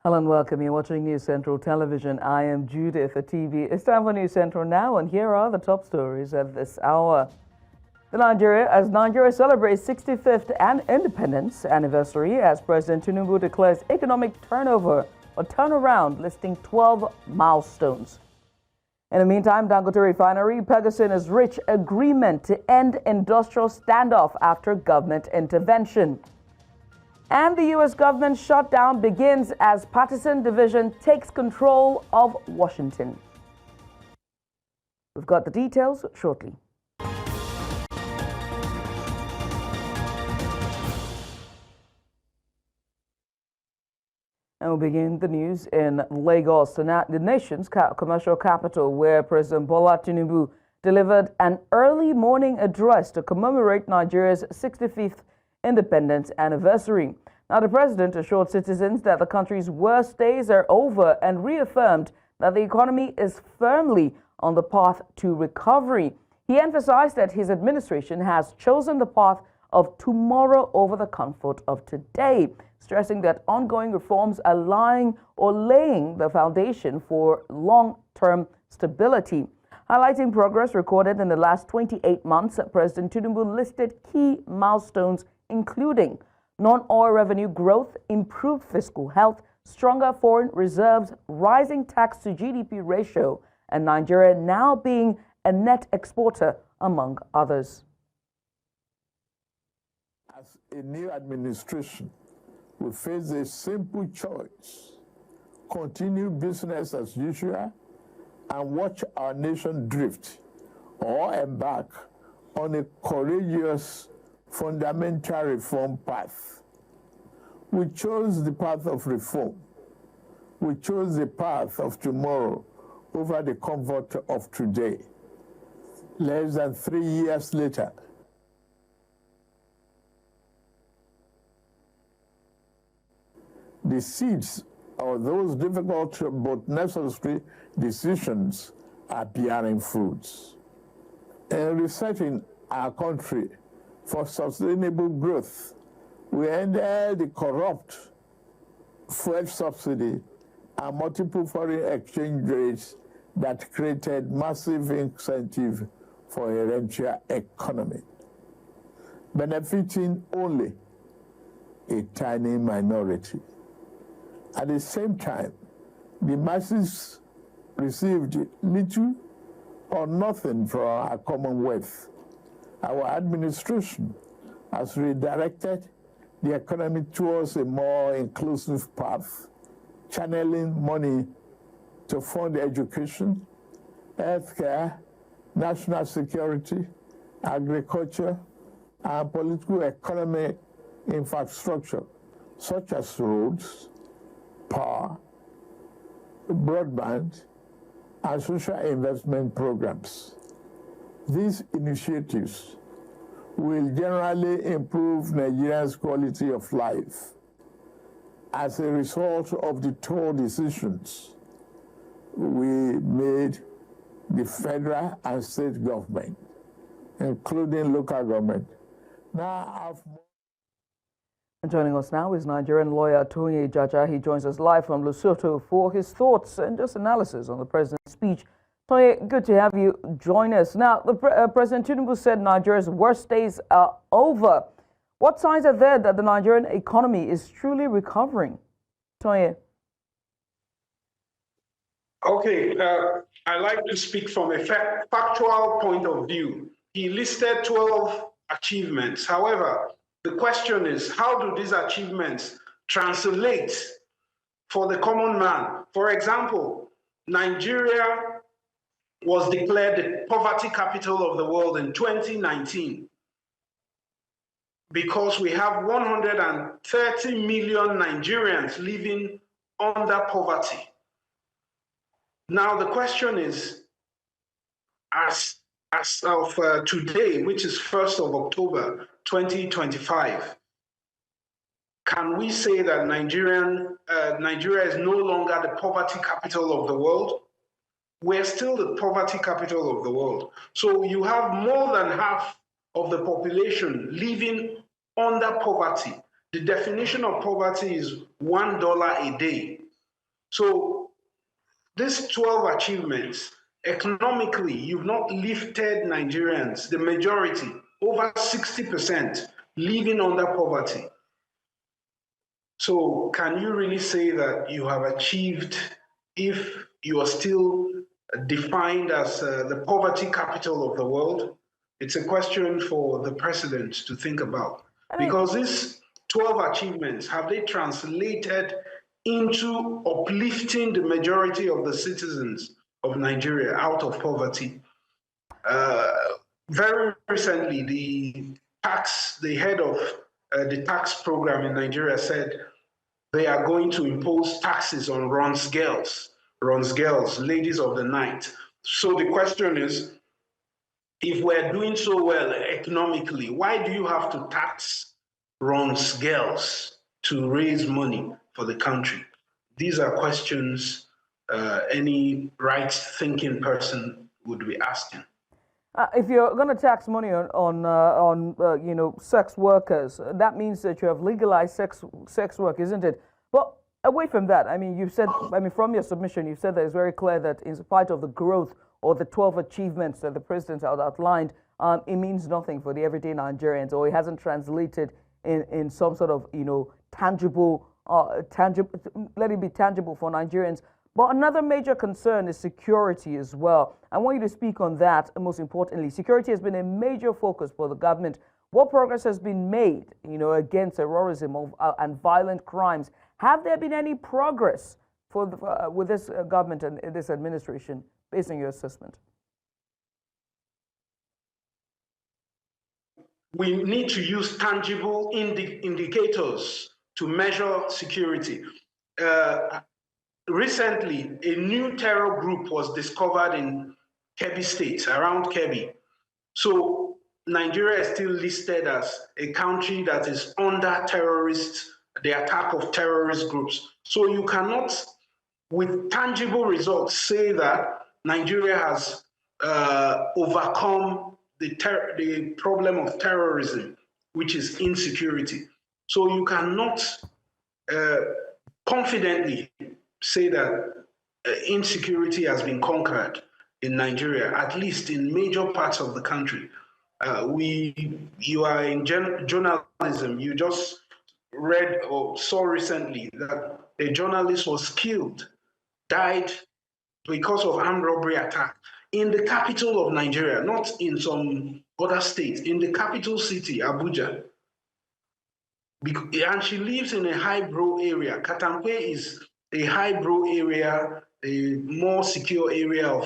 Hello and welcome. You're watching News Central Television. I am Judith at TV. It's time for News Central now, and here are the top stories at this hour. As Nigeria celebrates 65th independence anniversary, as President Tinubu declares economic turnaround, listing 12 milestones. In the meantime, Dangote refinery, PENGASSAN has reached agreement to end industrial standoff after government intervention. And the U.S. government shutdown begins as partisan division takes control of Washington. We've got the details shortly. And we'll begin the news in Lagos, the nation's commercial capital, where President Bola Tinubu delivered an early morning address to commemorate Nigeria's 65th independence anniversary. Now, the president assured citizens that the country's worst days are over and reaffirmed that the economy is firmly on the path to recovery. He emphasized that his administration has chosen the path of tomorrow over the comfort of today, stressing that ongoing reforms are laying the foundation for long-term stability. Highlighting progress recorded in the last 28 months, President Tinubu listed key milestones, including non-oil revenue growth, improved fiscal health, stronger foreign reserves, rising tax to GDP ratio, and Nigeria now being a net exporter, among others. As a new administration, we face a simple choice: continue business as usual and watch our nation drift, or embark on a courageous fundamental reform path. We chose the path of reform. We chose the path of tomorrow over the comfort of today. Less than 3 years later, the seeds of those difficult but necessary decisions are bearing fruits. In resetting our country for sustainable growth, we ended the corrupt fuel subsidy and multiple foreign exchange rates that created massive incentive for a rentier economy, benefiting only a tiny minority. At the same time, the masses received little or nothing from our commonwealth. Our administration has redirected the economy towards a more inclusive path, channeling money to fund education, healthcare, national security, agriculture, and political economic infrastructure, such as roads, power, broadband, and social investment programs. These initiatives will generally improve Nigerians' quality of life as a result of the tough decisions we made. The federal and state government, including local government, now have more. And joining us now is Nigerian lawyer Tony Jaja. He joins us live from Lesotho for his thoughts and just analysis on the president's speech. Tony, good to have you join us. Now, President Tinubu said Nigeria's worst days are over. What signs are there that the Nigerian economy is truly recovering? Tony. Okay, I like to speak from a factual point of view. He listed 12 achievements. However, the question is, how do these achievements translate for the common man? For example, Nigeria was declared the poverty capital of the world in 2019 because we have 130 million Nigerians living under poverty. Now, the question is, as of today, which is 1st of October, 2025, can we say that Nigeria is no longer the poverty capital of the world? We're still the poverty capital of the world. So you have more than half of the population living under poverty. The definition of poverty is $1 a day. So these 12 achievements, economically, you've not lifted Nigerians, the majority, over 60%, living under poverty. So can you really say that you have achieved if you are still defined as the poverty capital of the world? It's a question for the president to think about. Because these 12 achievements, have they translated into uplifting the majority of the citizens of Nigeria out of poverty? Very recently, the head of the tax program in Nigeria said they are going to impose taxes on runs girls, ladies of the night. So the question is, if we're doing so well economically, why do you have to tax runs girls to raise money for the country? These are questions any right-thinking person would be asking. If you're going to tax money on sex workers, that means that you have legalized sex work, isn't it? But away from that, I mean, from your submission, you said that it's very clear that in spite of the growth or the 12 achievements that the president had outlined, it means nothing for the everyday Nigerians, or it hasn't translated in some sort of tangible, let it be tangible for Nigerians. But another major concern is security as well. I want you to speak on that. And most importantly, security has been a major focus for the government. What progress has been made, against terrorism and violent crimes? Have there been any progress with this government and this administration, based on your assessment? We need to use tangible indicators to measure security. Recently, a new terror group was discovered in Kebbi State, around Kebbi. So Nigeria is still listed as a country that is under the attack of terrorist groups. So you cannot, with tangible results, say that Nigeria has overcome the problem of terrorism, which is insecurity. So you cannot confidently say that insecurity has been conquered in Nigeria, at least in major parts of the country. You are in journalism. You just read or saw recently that a journalist was killed, died because of armed robbery attack in the capital of Nigeria, not in some other state, in the capital city, Abuja. And she lives in a high-brow area. Katampe is a high-brow area, a more secure area of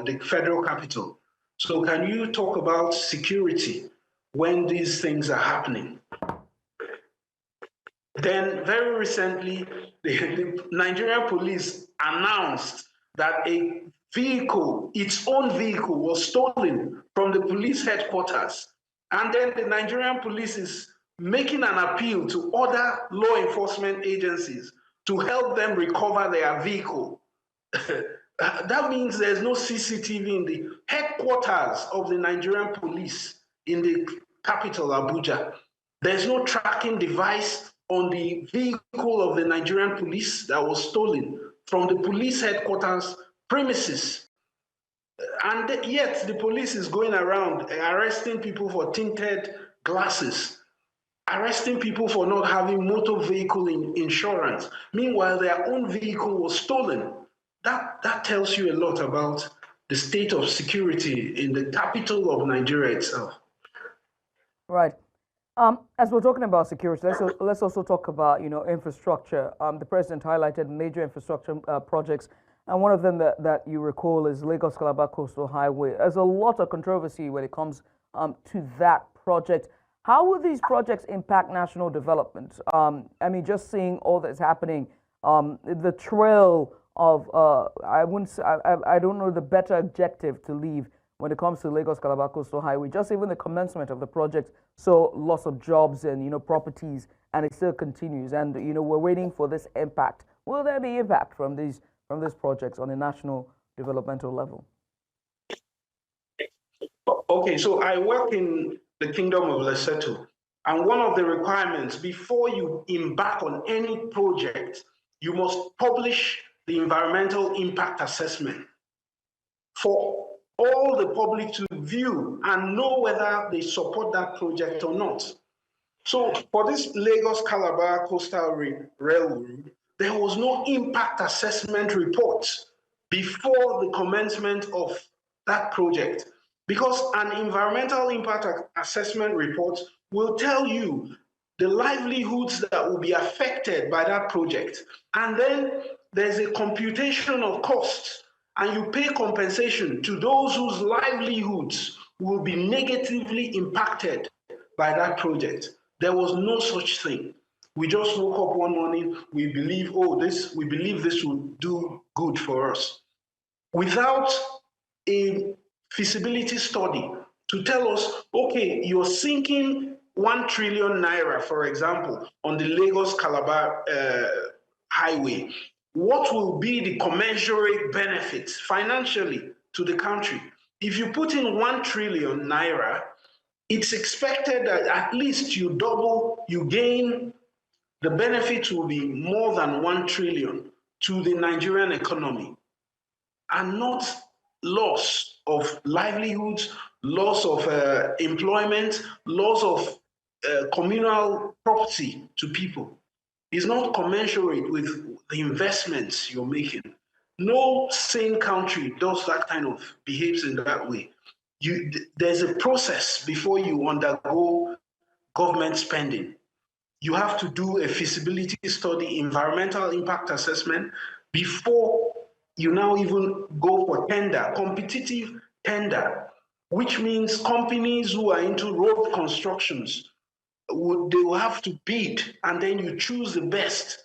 the federal capital. So can you talk about security when these things are happening? Then very recently, the Nigerian police announced that a vehicle, its own vehicle, was stolen from the police headquarters. And then the Nigerian police is making an appeal to other law enforcement agencies to help them recover their vehicle. That means there's no CCTV in the headquarters of the Nigerian police in the capital, Abuja. There's no tracking device on the vehicle of the Nigerian police that was stolen from the police headquarters premises. And yet the police is going around arresting people for tinted glasses, arresting people for not having motor vehicle insurance. Meanwhile, their own vehicle was stolen. That tells you a lot about the state of security in the capital of Nigeria itself. Right. As we're talking about security, let's also talk about infrastructure. The president highlighted major infrastructure projects, and one of them that you recall is Lagos-Calabar Coastal Highway. There's a lot of controversy when it comes to that project. How will these projects impact national development? I mean, just seeing all that's happening, the trail of I don't know the better adjective to leave when it comes to Lagos-Calabar Coastal Highway. Just even the commencement of the project, so loss of jobs and properties, and it still continues. And we're waiting for this impact. Will there be impact from these projects on a national developmental level? Okay, so I work in the Kingdom of Lesotho, and one of the requirements before you embark on any project, you must publish the environmental impact assessment for all the public to view and know whether they support that project or not. So for this Lagos-Calabar Coastal Railroad, there was no impact assessment report before the commencement of that project, because an environmental impact assessment report will tell you the livelihoods that will be affected by that project. And then there's a computation of costs, and you pay compensation to those whose livelihoods will be negatively impacted by that project. There was no such thing. We just woke up one morning, we believe, we believe this will do good for us, without a feasibility study to tell us, okay, you're sinking 1 trillion naira, for example, on the Lagos-Calabar highway. What will be the commensurate benefits financially to the country? If you put in 1 trillion naira, it's expected that at least you double, you gain, the benefit will be more than 1 trillion to the Nigerian economy, and not loss of livelihoods, loss of employment, loss of communal property to people. It's not commensurate with the investments you're making. No sane country does that kind of, behaves in that way. There's a process before you undergo government spending. You have to do a feasibility study, environmental impact assessment, before you now even go for tender, competitive tender, which means companies who are into road constructions, they will have to bid, and then you choose the best.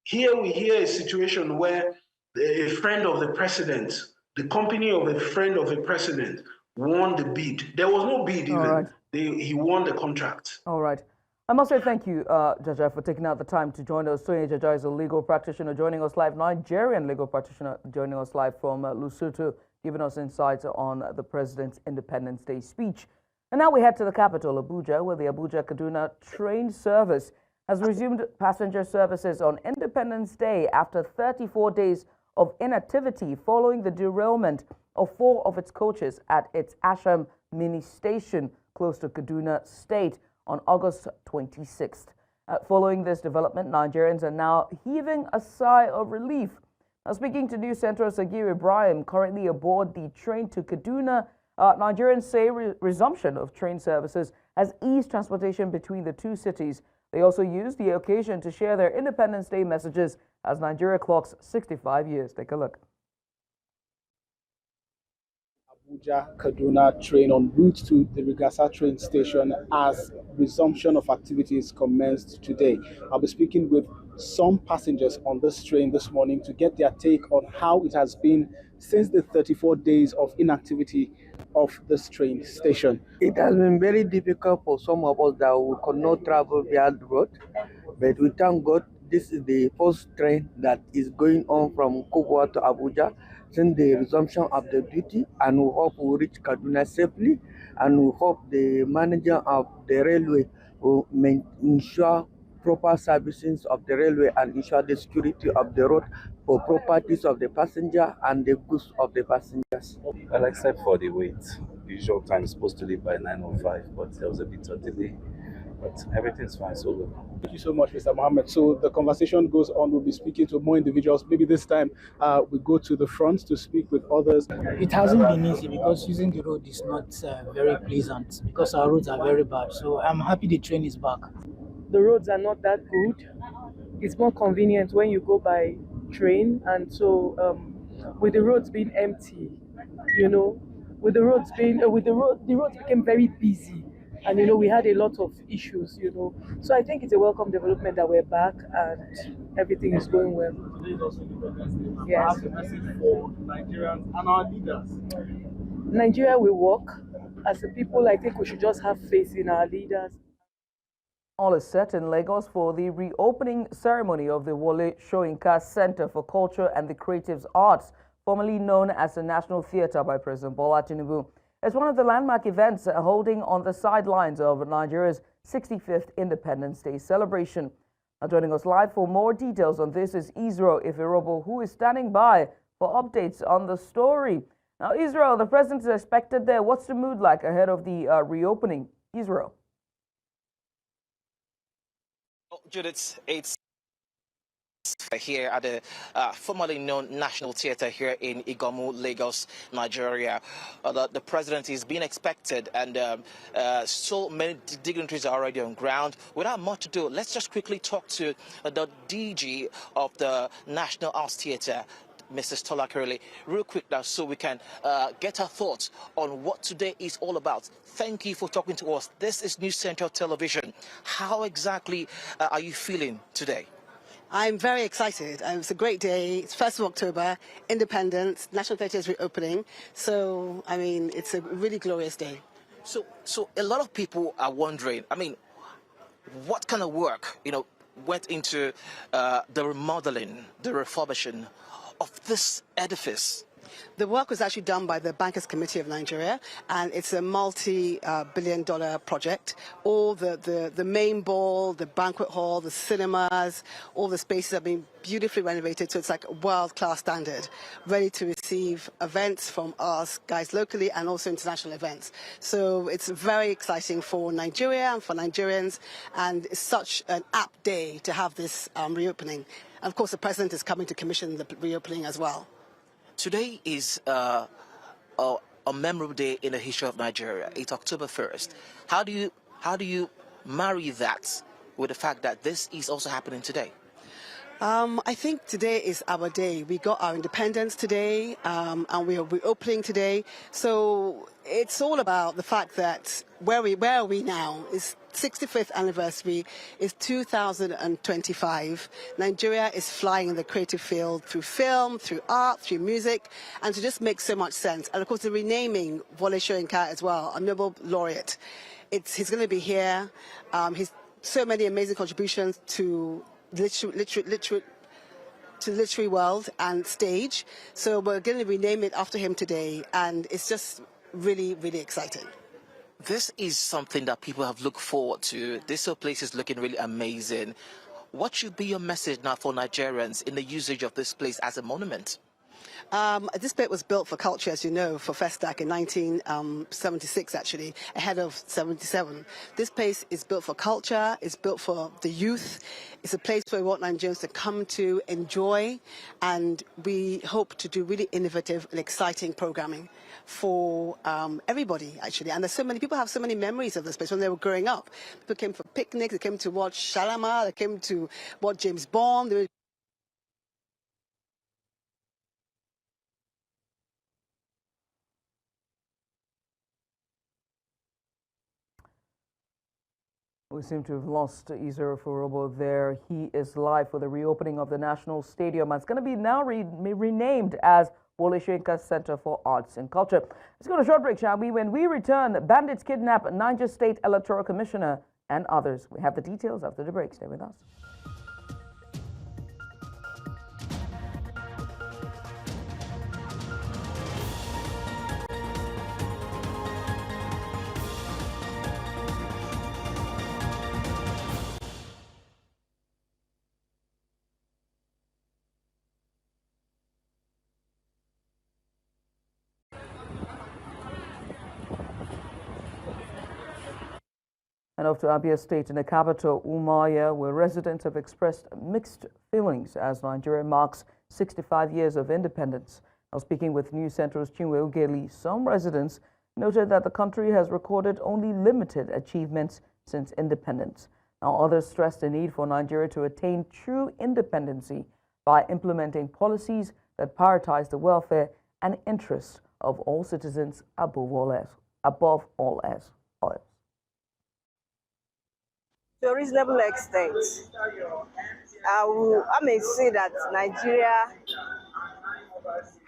Here we hear a situation where a friend of the president, the company of a friend of the president, won the bid. There was no bid even. Right. He won the contract. All right. I must say thank you, Jaja, for taking out the time to join us. Sonia Jaja is a legal practitioner joining us live, Nigerian legal practitioner joining us live from Lesotho, giving us insights on the president's Independence Day speech. And now we head to the capital, Abuja, where the Abuja-Kaduna train service has resumed passenger services on Independence Day after 34 days of inactivity following the derailment of 4 of its coaches at its Asham mini station close to Kaduna State on August 26th. Following this development, Nigerians are now heaving a sigh of relief. Now, speaking to News Central, Sagir Ibrahim, currently aboard the train to Kaduna, Nigerians say resumption of train services has eased transportation between the two cities. They also used the occasion to share their Independence Day messages as Nigeria clocks 65 years. Take a look. Abuja-Kaduna train en route to the Rigasa train station as resumption of activities commenced today. I'll be speaking with some passengers on this train this morning to get their take on how it has been since the 34 days of inactivity of this train station. It has been very difficult for some of us that we could not travel via the road, but we thank God this is the first train that is going on from Kubwa to Abuja since the resumption of the duty, and we hope we reach Kaduna safely, and we hope the manager of the railway will ensure proper services of the railway and ensure the security of the road for properties of the passenger and the goods of the passengers. Well, except for the wait. The usual time is supposed to leave by 9:05, but there was a bit of delay. But everything's fine so good. Thank you so much, Mr. Mohammed. So the conversation goes on. We'll be speaking to more individuals. Maybe this time we go to the front to speak with others. It hasn't been easy because using the road is not very pleasant because our roads are very bad. So I'm happy the train is back. The roads are not that good. It's more convenient when you go by train, and so with the roads being empty, with the roads being the roads became very busy, and we had a lot of issues. So I think it's a welcome development that we're back and everything is going well. Today is also Independence Day. Yes. I have a message for Nigerians and our leaders. Nigeria will work. As a people, I think we should just have faith in our leaders. All is set in Lagos for the reopening ceremony of the Wole Soyinka Centre for Culture and the Creative Arts, formerly known as the National Theatre by President Bola Tinubu. It's one of the landmark events holding on the sidelines of Nigeria's 65th Independence Day celebration. Now joining us live for more details on this is Israel Ifirobo, who is standing by for updates on the story. Now, Israel, the president is expected there. What's the mood like ahead of the reopening? Israel. Judith, it's here at the formerly known National Theatre here in Igomu, Lagos, Nigeria. The president is being expected, and so many dignitaries are already on ground. Without much ado, let's just quickly talk to the DG of the National Arts Theatre, Mrs. Tola Curley, real quick now, so we can get our thoughts on what today is all about. Thank you for talking to us. This is News Central Television. How exactly are you feeling today? I'm very excited. It's a great day. It's 1st of October, Independence, National Theatre is reopening. So, I mean, it's a really glorious day. So a lot of people are wondering, I mean, what kind of work, went into the remodeling, the refurbishing of this edifice? The work was actually done by the Bankers Committee of Nigeria, and it's a multi-billion-dollar project. All the main ball, the banquet hall, the cinemas, all the spaces have been beautifully renovated, so it's like a world-class standard, ready to receive events from us guys locally and also international events. So it's very exciting for Nigeria and for Nigerians, and it's such an apt day to have this reopening. And of course, the president is coming to commission the reopening as well. Today is a memorable day in the history of Nigeria. It's October 1st. How do you marry that with the fact that this is also happening today? I think today is our day. We got our independence today, and we are reopening today. So it's all about the fact that where are we now? Is 65th anniversary, is 2025. Nigeria is flying in the creative field through film, through art, through music, and to just make so much sense. And of course, the renaming Wole Soyinka as well, a Nobel laureate. He's going to be here. He's so many amazing contributions to literary world and stage. So we're going to rename it after him today, and it's just really, really exciting. This is something that people have looked forward to. This whole place is looking really amazing. What should be your message now for Nigerians in the usage of this place as a monument? This place was built for culture, as you know, for Festac in 1976, actually, ahead of 77. This place is built for culture, it's built for the youth. It's a place where we want Nigerians to come to enjoy, and we hope to do really innovative and exciting programming for everybody, actually. And there's so many people have so many memories of this place when they were growing up. People came for picnics, they came to watch Shalama, they came to watch James Bond. We seem to have lost Israel Ifirobo there. He is live for the reopening of the National Stadium. It's going to be now renamed as Wole Soyinka Centre for Arts and Culture. Let's go to a short break, shall we? When we return, bandits kidnap Niger State Electoral Commissioner and others. We have the details after the break. Stay with us. And off to Abia State in the capital, Umuahia, where residents have expressed mixed feelings as Nigeria marks 65 years of independence. Now speaking with News Central's Chinwe Ugeli, some residents noted that the country has recorded only limited achievements since independence. Now others stressed the need for Nigeria to attain true independency by implementing policies that prioritize the welfare and interests of all citizens above all else. To a reasonable extent, I may say that Nigeria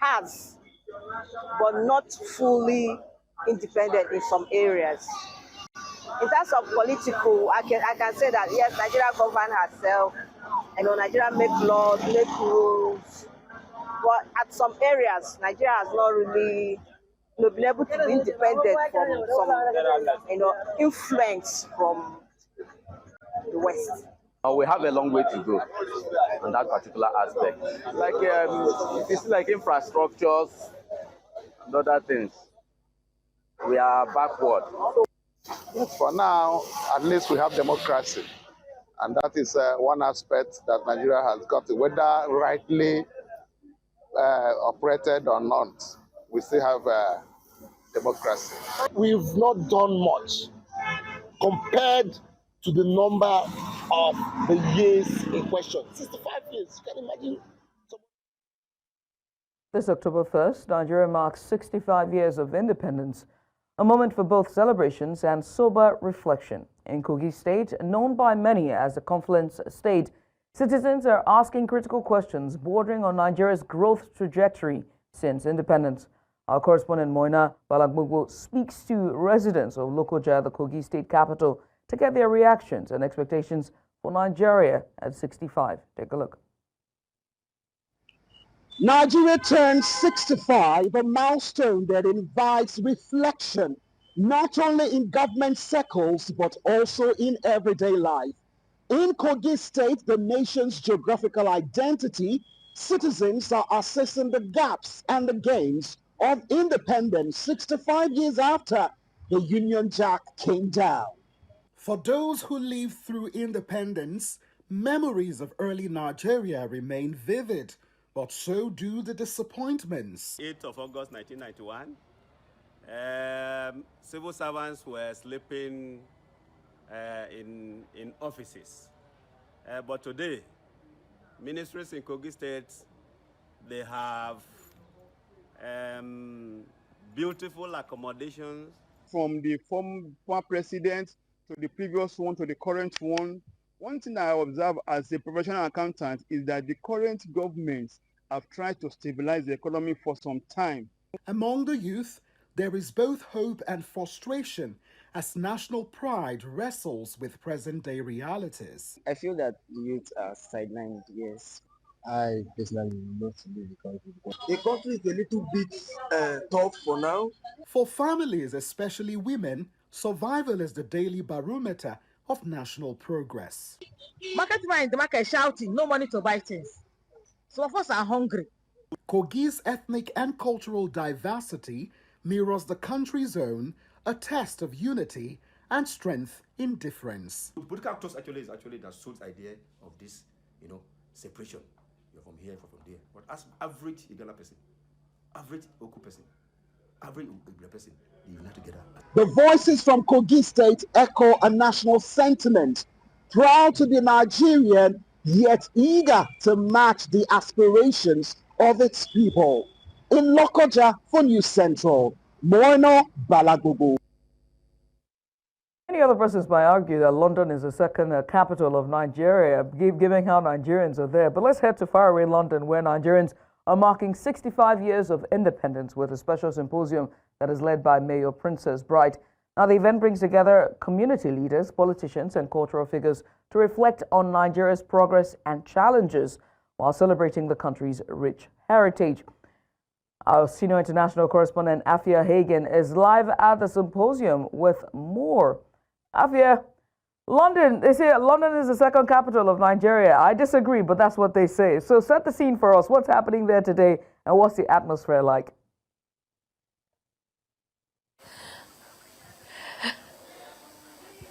has, but not fully independent in some areas. In terms of political, I can say that yes, Nigeria governs herself. Nigeria make laws, make rules, but at some areas, Nigeria has not really been able to be independent from some influence from the West. We have a long way to go on that particular aspect. Like, it's like infrastructures and other things. We are backward. For now, at least we have democracy. And that is one aspect that Nigeria has got, whether rightly operated or not. We still have democracy. We've not done much compared to the number of the years in question. 65 years, you can imagine. This October 1st, Nigeria marks 65 years of independence, a moment for both celebrations and sober reflection. In Kogi State, known by many as the Confluence State, citizens are asking critical questions bordering on Nigeria's growth trajectory since independence. Our correspondent Moina Balagbogbo speaks to residents of Lokoja, the Kogi State capital, to get their reactions and expectations for Nigeria at 65. Take a look. Nigeria turned 65, a milestone that invites reflection, not only in government circles, but also in everyday life. In Kogi State, the nation's geographical identity, citizens are assessing the gaps and the gains of independence 65 years after the Union Jack came down. For those who lived through independence, memories of early Nigeria remain vivid, but so do the disappointments. 8th of August 1991, civil servants were sleeping in offices. But today, ministries in Kogi State, they have beautiful accommodations. From the former president to the previous one to the current one, one thing I observe as a professional accountant is that the current governments have tried to stabilize the economy for some time. Among the youth, there is both hope and frustration as national pride wrestles with present-day realities. I feel that the youth are sidelined, yes. I personally not leave the country. The country is a little bit tough for now. For families, especially women, survival is the daily barometer of national progress. Market man in the market shouting, no money to buy things. Some of us are hungry. Kogi's ethnic and cultural diversity mirrors the country's own, a test of unity and strength in difference. The political actors actually the soul's idea of this, separation. You're from here, from there. But as average Igala person, average Oku person, average Igala person, they unite together. The voices from Kogi State echo a national sentiment, proud to be Nigerian, yet eager to match the aspirations of its people. In Lokoja for News Central, Moina Balagbogbo. Many other persons might argue that London is the second capital of Nigeria, given how Nigerians are there. But let's head to faraway London, where Nigerians are marking 65 years of independence with a special symposium that is led by Mayor Princess Bright. Now, the event brings together community leaders, politicians, and cultural figures to reflect on Nigeria's progress and challenges while celebrating the country's rich heritage. Our senior international correspondent, Afua Hagan, is live at the symposium with more. Afua, London, they say London is the second capital of Nigeria. I disagree, but that's what they say. So set the scene for us. What's happening there today, and what's the atmosphere like?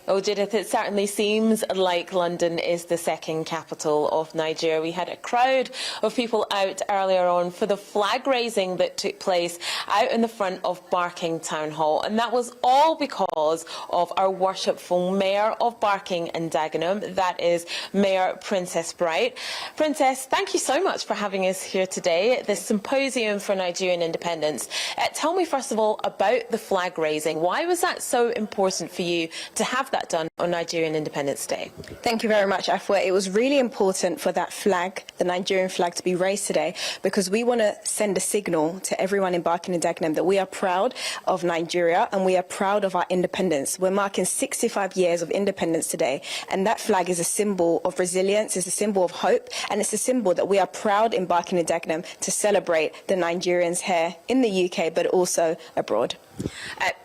Oh, Judith, it certainly seems like London is the second capital of Nigeria. We had a crowd of people out earlier on for the flag raising that took place out in the front of Barking Town Hall. And that was all because of our worshipful Mayor of Barking and Dagenham, that is Mayor Princess Bright. Princess, thank you so much for having us here today at this Symposium for Nigerian Independence. Tell me, first of all, about the flag raising. Why was that so important for you to have that done on Nigerian Independence Day? Thank you very much, Afua. It was really important for that flag, the Nigerian flag, to be raised today because we want to send a signal to everyone in Barking and Dagenham that we are proud of Nigeria and we are proud of our independence. We're marking 65 years of independence today, and that flag is a symbol of resilience, it's a symbol of hope, and it's a symbol that we are proud in Barking and Dagenham to celebrate the Nigerians here in the UK but also abroad.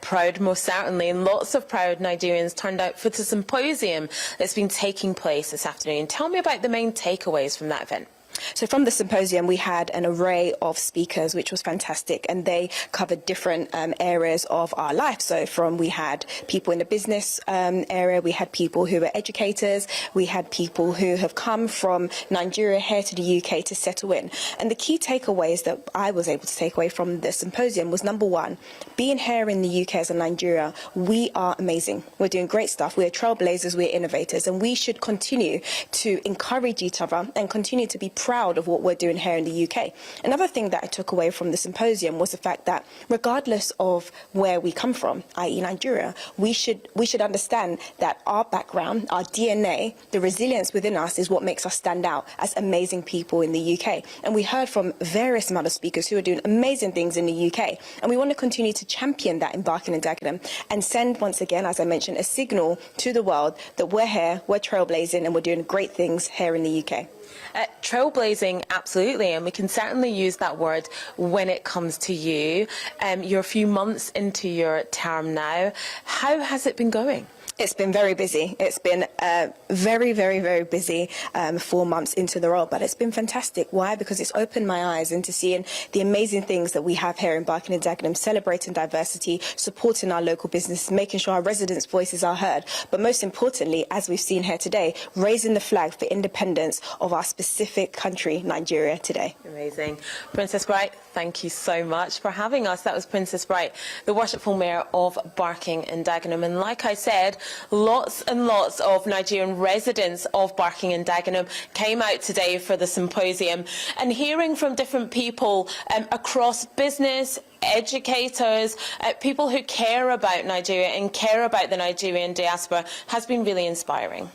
Proud, most certainly, and lots of proud Nigerians turned out for the symposium that's been taking place this afternoon. Tell me about the main takeaways from that event. So from the symposium, we had an array of speakers, which was fantastic, and they covered different areas of our life. So we had people in the business area, we had people who were educators, we had people who have come from Nigeria here to the UK to settle in. And the key takeaways that I was able to take away from the symposium was, number one, being here in the UK as a Nigeria, we are amazing. We're doing great stuff. We're trailblazers, we're innovators, and we should continue to encourage each other and continue to be proud of what we're doing here in the UK. Another thing that I took away from the symposium was the fact that regardless of where we come from, i.e. Nigeria, we should understand that our background, our DNA, the resilience within us is what makes us stand out as amazing people in the UK. And we heard from various amount of speakers who are doing amazing things in the UK. And we want to continue to champion that in Barking and Dagenham and send, once again, as I mentioned, a signal to the world that we're here, we're trailblazing, and we're doing great things here in the UK. Trailblazing, absolutely, and we can certainly use that word when it comes to you. You're a few months into your term now. How has it been going? It's been very busy. It's been very, very, very busy 4 months into the role, but it's been fantastic. Why? Because it's opened my eyes into seeing the amazing things that we have here in Barking and Dagenham, celebrating diversity, supporting our local business, making sure our residents' voices are heard, but most importantly, as we've seen here today, raising the flag for independence of our specific country, Nigeria, today. Amazing. Princess Bright, thank you so much for having us. That was Princess Bright, the Worshipful Mayor of Barking and Dagenham. And like I said, lots and lots of Nigerian residents of Barking and Dagenham came out today for the symposium, and hearing from different people across business, educators, people who care about Nigeria and care about the Nigerian diaspora has been really inspiring.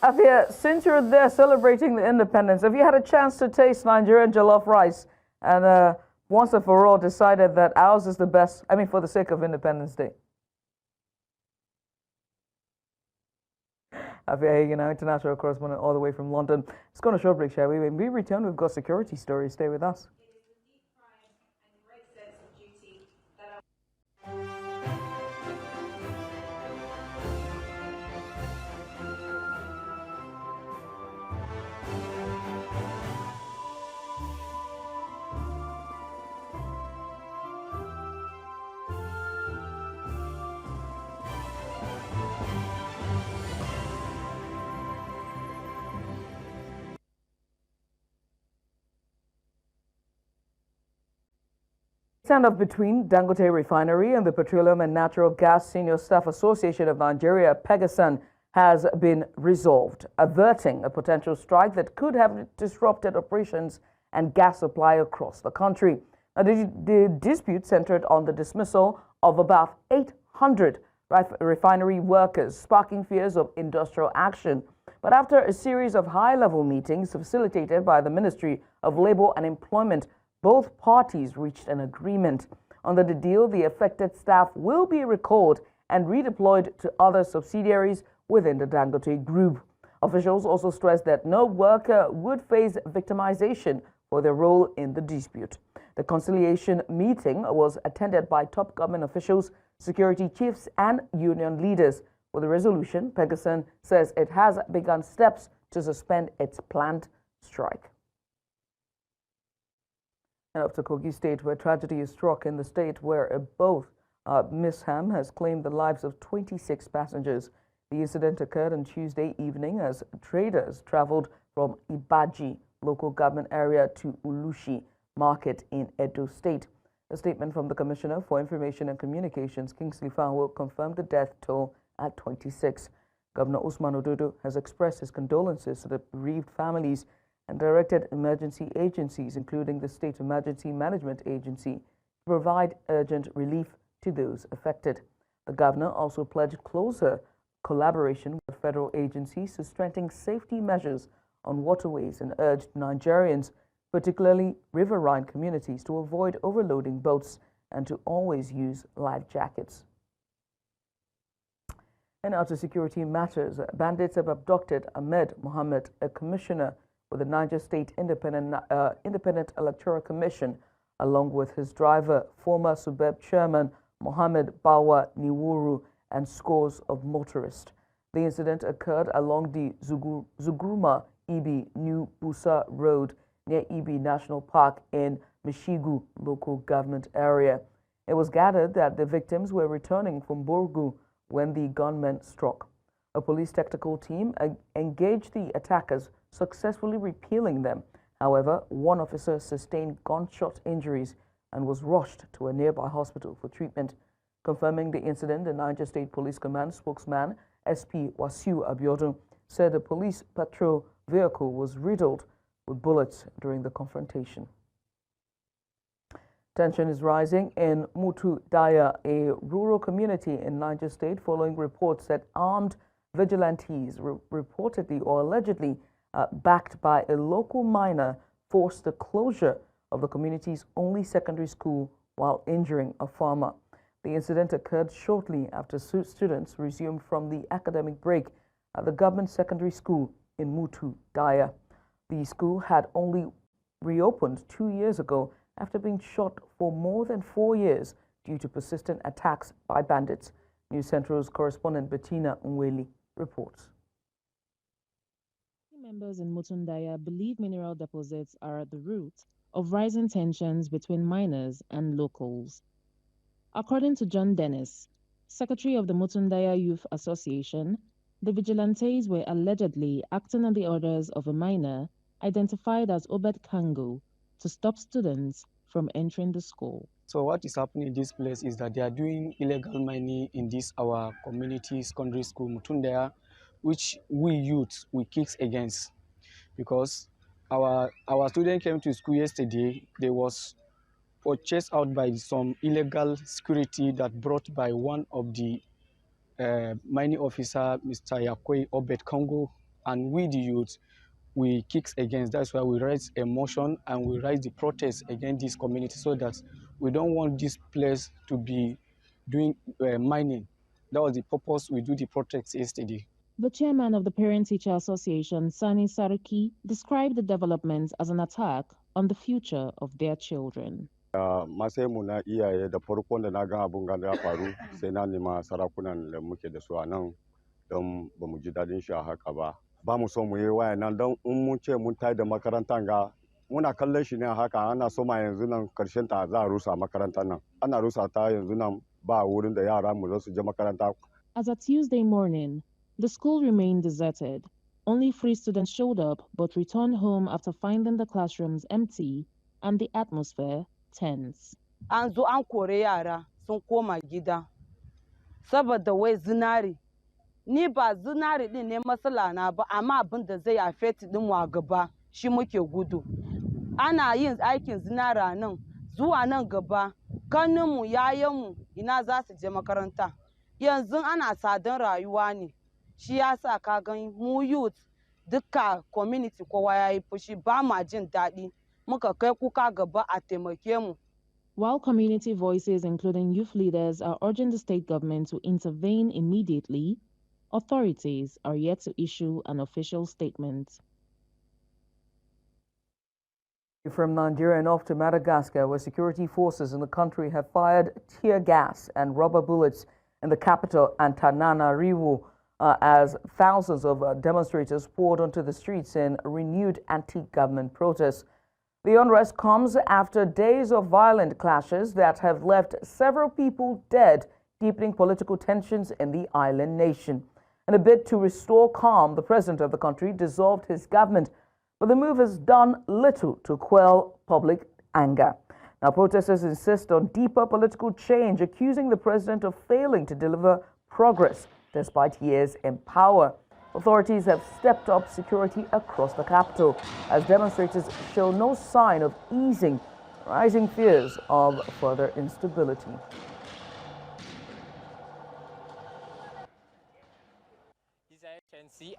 Afua, since you're there celebrating the independence, have you had a chance to taste Nigerian jollof rice and once and for all decided that ours is the best, I mean, for the sake of Independence Day? Afua Hagan, our international correspondent all the way from London. Let's go on a short break, shall we? When we return, we've got security stories. Stay with us. Standoff between Dangote Refinery and the Petroleum and Natural Gas Senior Staff Association of Nigeria, PENGASSAN, has been resolved, averting a potential strike that could have disrupted operations and gas supply across the country. Now, the dispute centered on the dismissal of about 800 refinery workers, sparking fears of industrial action. But after a series of high-level meetings facilitated by the Ministry of Labour and Employment, both parties reached an agreement. Under the deal, the affected staff will be recalled and redeployed to other subsidiaries within the Dangote Group. Officials also stressed that no worker would face victimization for their role in the dispute. The conciliation meeting was attended by top government officials, security chiefs, and union leaders. With the resolution, PENGASSAN says it has begun steps to suspend its planned strike. And up to Kogi State, where tragedy is struck in the state where a boat mishap has claimed the lives of 26 passengers. The incident occurred on Tuesday evening as traders traveled from Ibaji local government area to Ulushi Market in Edo State. A statement from the Commissioner for Information and Communications, Kingsley Fowler, confirmed the death toll at 26. Governor Usman Ododo has expressed his condolences to the bereaved families and directed emergency agencies, including the State Emergency Management Agency, to provide urgent relief to those affected. The governor also pledged closer collaboration with federal agencies to strengthen safety measures on waterways and urged Nigerians, particularly riverine communities, to avoid overloading boats and to always use life jackets. And now to security matters. Bandits have abducted Ahmed Mohammed, a commissioner with the Niger State Independent Electoral Commission, along with his driver, former Subeb chairman Mohammed Bawa Niwuru, and scores of motorists. The incident occurred along the Zugurma Ibi New Busa Road near Ibi National Park in Mishigu local government area. It was gathered that the victims were returning from Borgu when the gunmen struck. A police tactical team engaged the attackers, successfully repealing them. However, one officer sustained gunshot injuries and was rushed to a nearby hospital for treatment. Confirming the incident, the Niger State Police Command spokesman, SP Wasiu Abiodun, said the police patrol vehicle was riddled with bullets during the confrontation. Tension is rising in Mutu Daya, a rural community in Niger State, following reports that armed vigilantes, reportedly or allegedly backed by a local miner, forced the closure of the community's only secondary school while injuring a farmer. The incident occurred shortly after students resumed from the academic break at the government secondary school in Mutu Daya. The school had only reopened 2 years ago after being shut for more than 4 years due to persistent attacks by bandits. News Central's correspondent Bettina Nweli reports. Members in Mutundaya believe mineral deposits are at the root of rising tensions between miners and locals. According to John Dennis, secretary of the Mutundaya Youth Association, the vigilantes were allegedly acting on the orders of a miner identified as Obed Kango to stop students from entering the school. So what is happening in this place is that they are doing illegal mining in this our community secondary school Mutundaya, which we youth we kick against, because our student came to school yesterday. They was chased out by some illegal security that brought by one of the mining officer, Mr. Yakwe Obed Congo, and we the youth we kick against. That's why we raise a motion and we raise the protest against this community, so that we don't want this place to be doing mining. That was the purpose we do the protest yesterday. The chairman of the Parent-Teacher Association, Sani Saraki, described the developments as an attack on the future of their children. Masaimu na iyaye da farkon da na ga abun ga ya faru sai na nema sarakunan da muke da su a nan don ba mu ji dadin shi haka ba. Ba mu so mu yi waya nan don in mun ce mun tayi da makarantar ga muna kallon shi ne haka ana so ma yanzu nan karshen ta za a rusa makarantar nan. Ana rusa ta yanzu nan ba wurin da yara mu zo su je makaranta. As of Tuesday morning, the school remained deserted. Only 3 students showed up but returned home after finding the classrooms empty and the atmosphere tense. An zo an kore yara sun koma gida saboda wai zinari. Ni ba zinari din ne matsala na ba, amma abin da zai affect din mu a gaba shi muke gudu. Ana yin aikin zinara nan zuwa nan gaba kanninmu yayanmu ina za su je makaranta. Yanzu ana sadan rayuwa ne. Shi yasa ka gan mu youth duka community kowa yayi fushi ba ma jin daɗi. Muka kai kuka gaba a taimake mu. While community voices, including youth leaders, are urging the state government to intervene immediately, authorities are yet to issue an official statement. From Nigeria and off to Madagascar, where security forces in the country have fired tear gas and rubber bullets in the capital, Antananarivo, as thousands of demonstrators poured onto the streets in renewed anti-government protests. The unrest comes after days of violent clashes that have left several people dead, deepening political tensions in the island nation. In a bid to restore calm, the president of the country dissolved his government, but the move has done little to quell public anger. Now, protesters insist on deeper political change, accusing the president of failing to deliver progress despite years in power. Authorities have stepped up security across the capital as demonstrators show no sign of easing rising fears of further instability.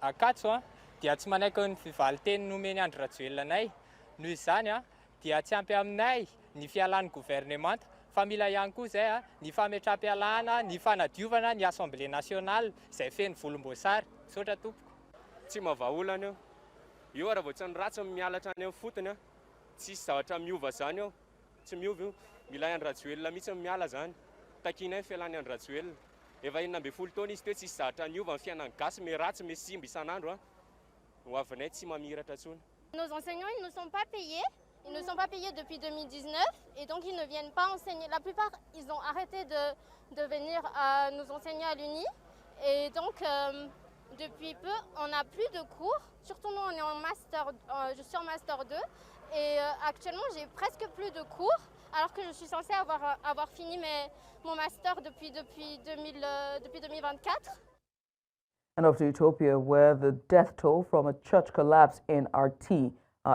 Akatso dia tsy manaiky ny fivaly-teny nomeny andro Rajoelina noho izany dia tsy ampy aminay ny fialan'ny gouvernement fa mila ihany koa zay ny fametraha-pialana, ny fanadiovana ny Assemblée nationale izay feno volomboasary. Sotra tompoko. Tsy mavaolana eo raha vao tsy ratsy mialatra any amin'ny fotony tsisy zavatra miova zany eo, tsy miova io, mila andro Rajoelina mihitsy miala zany. takina felany andrajoelona efa inona amby folo taona izy teo tsisy zatra niova ny fiainany gasy me ratsy me simba isan'andro a ho avinay tsy mamiratra tsony. Nos enseignants, ils ne sont pas payés. Ils ne sont pas payés depuis 2019 et donc ils ne viennent pas enseigner. La plupart, ils ont arrêté de venir nous enseigner à l'Uni. Et donc, depuis peu, on n'a plus de cours. Surtout nous, on est en master, je suis en master 2. Et actuellement, j'ai presque plus de cours, alors que je suis censée avoir fini mon master depuis 2024. And off to Ethiopia, where the death toll from a church collapse in RT,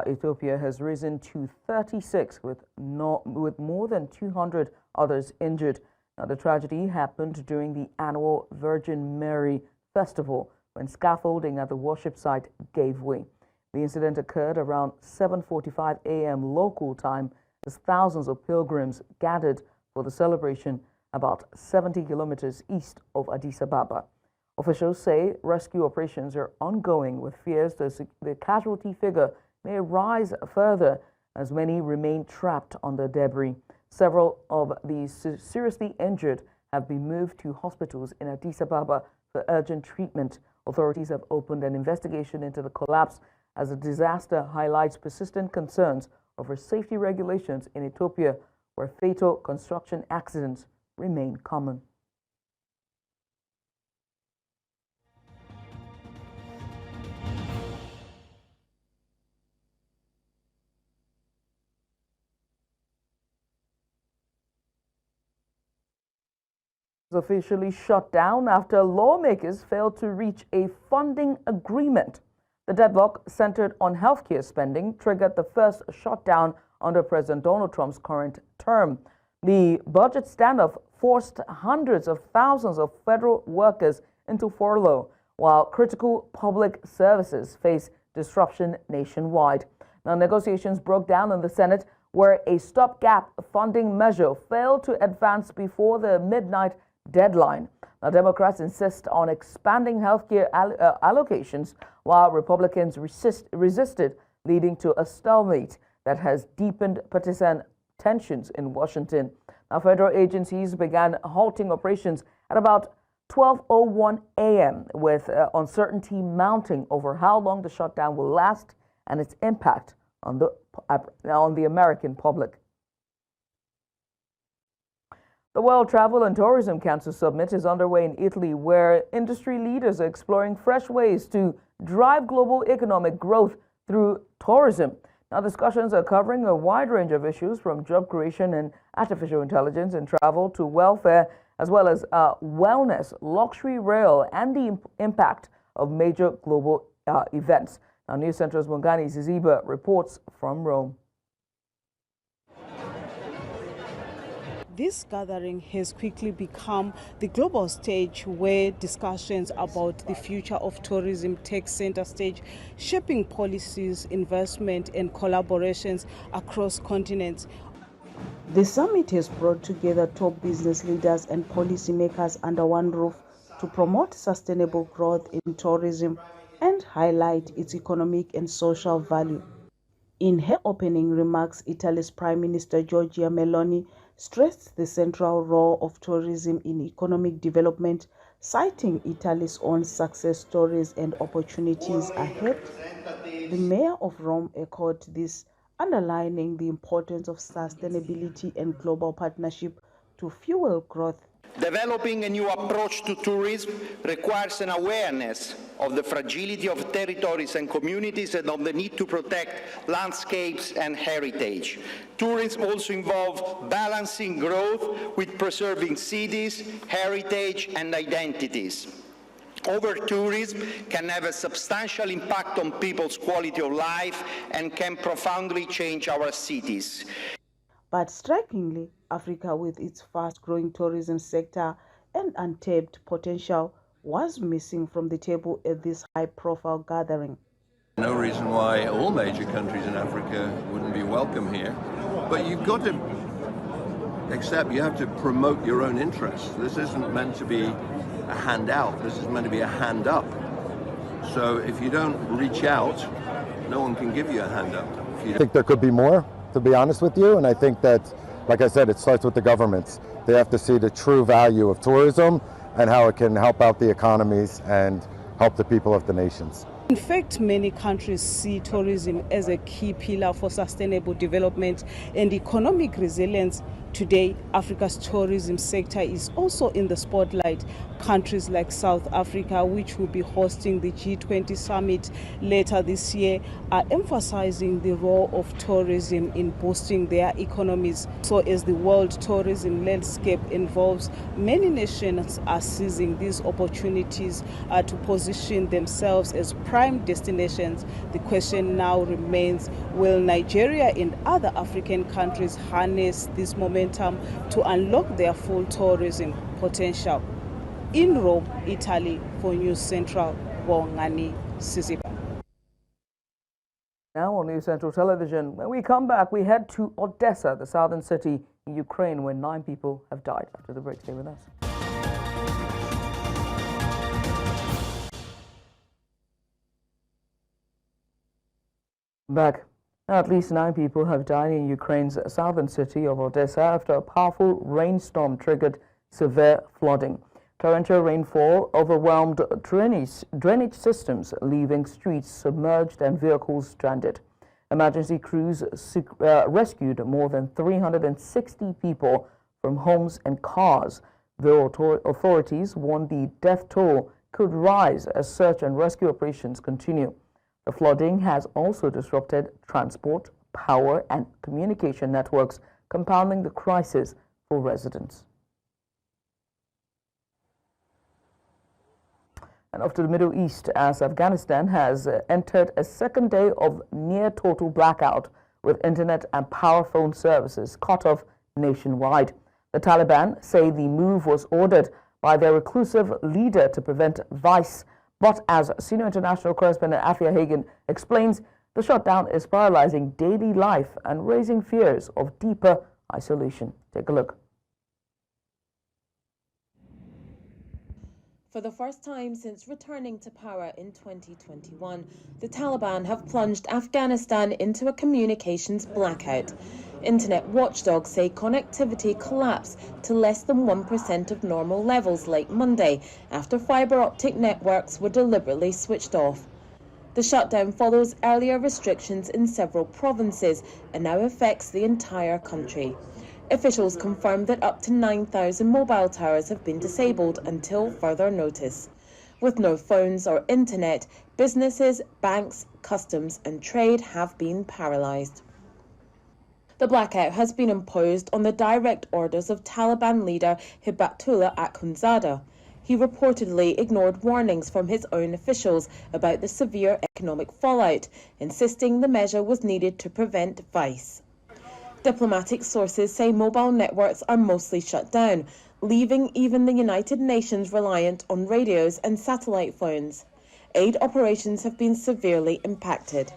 Ethiopia, has risen to 36, with more than 200 others injured. Now, the tragedy happened during the annual Virgin Mary Festival, when scaffolding at the worship site gave way. The incident occurred around 7:45 a.m. local time, as thousands of pilgrims gathered for the celebration about 70 kilometers east of Addis Ababa. Officials say rescue operations are ongoing, with fears the casualty figure may rise further as many remain trapped under debris. Several of the seriously injured have been moved to hospitals in Addis Ababa for urgent treatment. Authorities have opened an investigation into the collapse as the disaster highlights persistent concerns over safety regulations in Ethiopia, where fatal construction accidents remain common. Officially shut down after lawmakers failed to reach a funding agreement. The deadlock centered on healthcare spending triggered the first shutdown under President Donald Trump's current term. The budget standoff forced hundreds of thousands of federal workers into furlough, while critical public services face disruption nationwide. Now, negotiations broke down in the Senate, where a stopgap funding measure failed to advance before the midnight deadline. Now, Democrats insist on expanding healthcare allocations, while Republicans resisted, leading to a stalemate that has deepened partisan tensions in Washington. Now, federal agencies began halting operations at about 12:01 a.m., with uncertainty mounting over how long the shutdown will last and its impact on the American public. The World Travel and Tourism Council Summit is underway in Italy, where industry leaders are exploring fresh ways to drive global economic growth through tourism. Now, discussions are covering a wide range of issues, from job creation and artificial intelligence in travel to welfare, as well as wellness, luxury rail, and the impact of major global events. Now, News Central's Mungani Ziziba reports from Rome. This gathering has quickly become the global stage where discussions about the future of tourism take center stage, shaping policies, investment, and collaborations across continents. The summit has brought together top business leaders and policymakers under one roof to promote sustainable growth in tourism and highlight its economic and social value. In her opening remarks, Italy's Prime Minister Giorgia Meloni stressed the central role of tourism in economic development, citing Italy's own success stories and opportunities ahead. The mayor of Rome echoed this, underlining the importance of sustainability and global partnership to fuel growth. Developing a new approach to tourism requires an awareness of the fragility of territories and communities and of the need to protect landscapes and heritage. Tourism also involves balancing growth with preserving cities, heritage, and identities. Over-tourism can have a substantial impact on people's quality of life and can profoundly change our cities. But strikingly, Africa, with its fast-growing tourism sector and untapped potential, was missing from the table at this high-profile gathering. No reason why all major countries in Africa wouldn't be welcome here, but you've got to accept you have to promote your own interests. This isn't meant to be a handout, this is meant to be a hand up. So if you don't reach out, no one can give you a hand up. I think there could be more, to be honest with you, and I think that, like I said, it starts with the governments. They have to see the true value of tourism and how it can help out the economies and help the people of the nations. In fact, many countries see tourism as a key pillar for sustainable development and economic resilience. Today, Africa's tourism sector is also in the spotlight. Countries like South Africa, which will be hosting the G20 summit later this year, are emphasizing the role of tourism in boosting their economies. So as the world tourism landscape evolves, many nations are seizing these opportunities to position themselves as prime destinations. The question now remains, will Nigeria and other African countries harness this momentum to unlock their full tourism potential? In Rome, Italy, for News Central, Bongani Siziba. Now on News Central Television, when we come back, we head to Odessa, the southern city in Ukraine, where 9 people have died. After the break, stay with us. Back. At least 9 people have died in Ukraine's southern city of Odessa after a powerful rainstorm triggered severe flooding. Torrential rainfall overwhelmed drainage systems, leaving streets submerged and vehicles stranded. Emergency crews rescued more than 360 people from homes and cars, though authorities warned the death toll could rise as search and rescue operations continue. The flooding has also disrupted transport, power, and communication networks, compounding the crisis for residents. And off to the Middle East, as Afghanistan has entered a second day of near-total blackout, with internet and power phone services cut off nationwide. The Taliban say the move was ordered by their reclusive leader to prevent vice. But as senior international correspondent Afua Hagan explains, the shutdown is paralyzing daily life and raising fears of deeper isolation. Take a look. For the first time since returning to power in 2021, the Taliban have plunged Afghanistan into a communications blackout. Internet watchdogs say connectivity collapsed to less than 1% of normal levels late Monday after fibre optic networks were deliberately switched off. The shutdown follows earlier restrictions in several provinces and now affects the entire country. Officials confirmed that up to 9,000 mobile towers have been disabled until further notice. With no phones or internet, businesses, banks, customs and trade have been paralysed. The blackout has been imposed on the direct orders of Taliban leader Hibatullah Akhundzada. He reportedly ignored warnings from his own officials about the severe economic fallout, insisting the measure was needed to prevent vice. Diplomatic sources say mobile networks are mostly shut down, leaving even the United Nations reliant on radios and satellite phones. Aid operations have been severely impacted.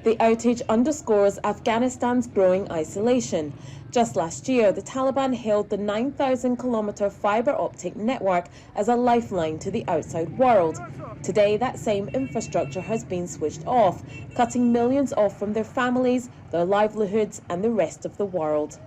The outage underscores Afghanistan's growing isolation. Just last year, the Taliban hailed the 9,000-kilometre fibre optic network as a lifeline to the outside world. Today, that same infrastructure has been switched off, cutting millions off from their families, their livelihoods, and the rest of the world.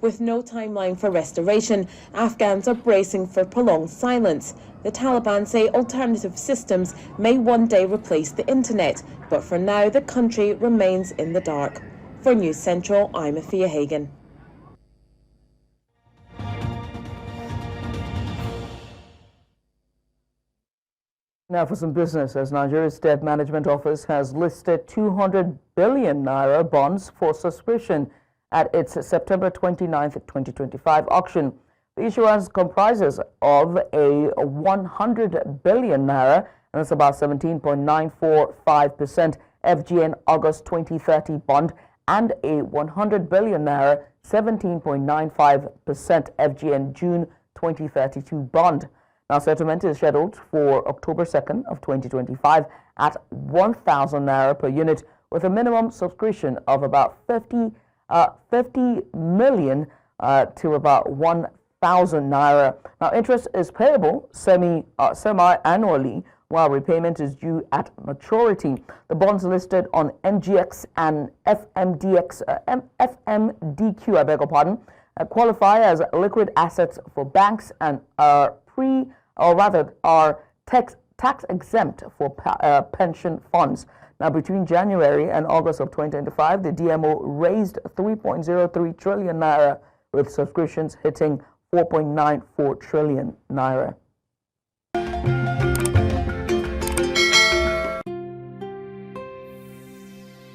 With no timeline for restoration, Afghans are bracing for prolonged silence. The Taliban say alternative systems may one day replace the internet, but for now the country remains in the dark. For News Central, I'm Afua Hagan. Now for some business, as Nigeria's Debt Management Office has listed 200 billion naira bonds for subscription at its September 29, 2025 auction. The issuance comprises of a 100 billion naira, and that's about 17.945% FGN August 2030 bond, and a 100 billion naira, 17.95% FGN June 2032 bond. Now, settlement is scheduled for October 2nd of 2025 at 1,000 naira per unit, with a minimum subscription of about 50 million to about 1,000 naira. Now, interest is payable semi-annually, while repayment is due at maturity. The bonds listed on NGX and FMDQ, qualify as liquid assets for banks and are tax exempt for pension funds. Now, between January and August of 2025, the DMO raised 3.03 trillion naira, with subscriptions hitting 4.94 trillion naira.